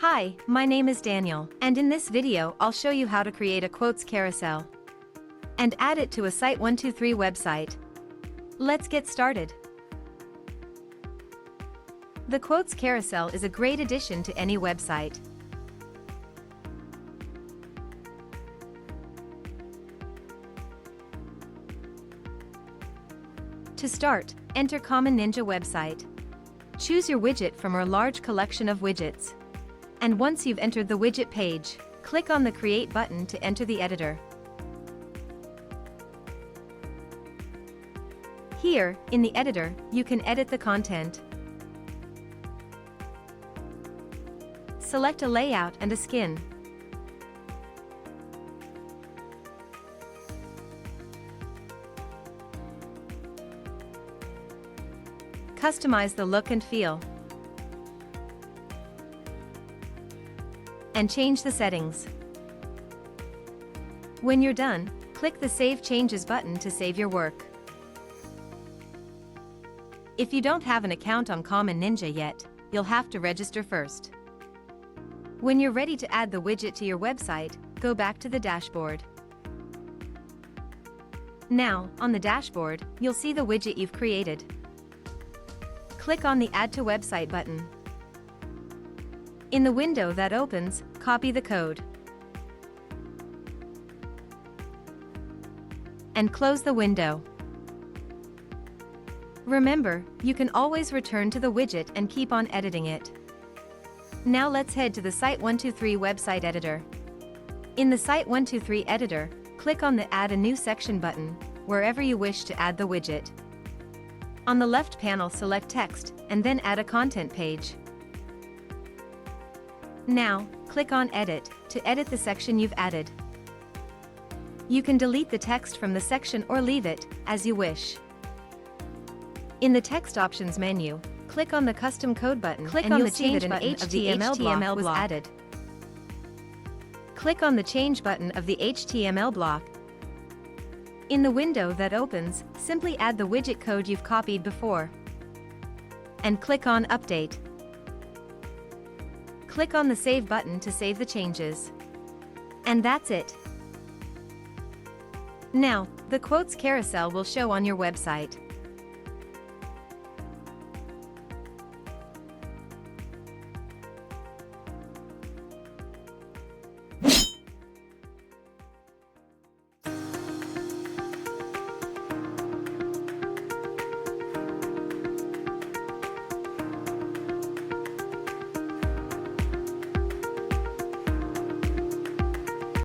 Hi, my name is Daniel, and in this video I'll show you how to create a quotes carousel and add it to a Site123 website. Let's get started. The quotes carousel is a great addition to any website. To start, enter Common Ninja website. Choose your widget from our large collection of widgets. And once you've entered the widget page, click on the Create button to enter the editor. Here, in the editor, you can edit the content. Select a layout and a skin. Customize the look and feel. And change the settings. When you're done, click the Save Changes button to save your work. If you don't have an account on Common Ninja yet, you'll have to register first. When you're ready to add the widget to your website, go back to the dashboard. Now, on the dashboard, you'll see the widget you've created. Click on the Add to Website button. In the window that opens, copy the code and close the window. Remember, you can always return to the widget and keep on editing it. Now let's head to the Site123 website editor. In the Site123 editor, click on the Add a New Section button, wherever you wish to add the widget. On the left panel, select Text, and then add a content page. Now, click on Edit to edit the section you've added. You can delete the text from the section or leave it, as you wish. In the Text Options menu, click on the Custom Code button and you'll see that an HTML block was added. Click on the Change button of the HTML block. In the window that opens, simply add the widget code you've copied before. And click on Update. Click on the Save button to save the changes. And that's it. Now, the quotes carousel will show on your website.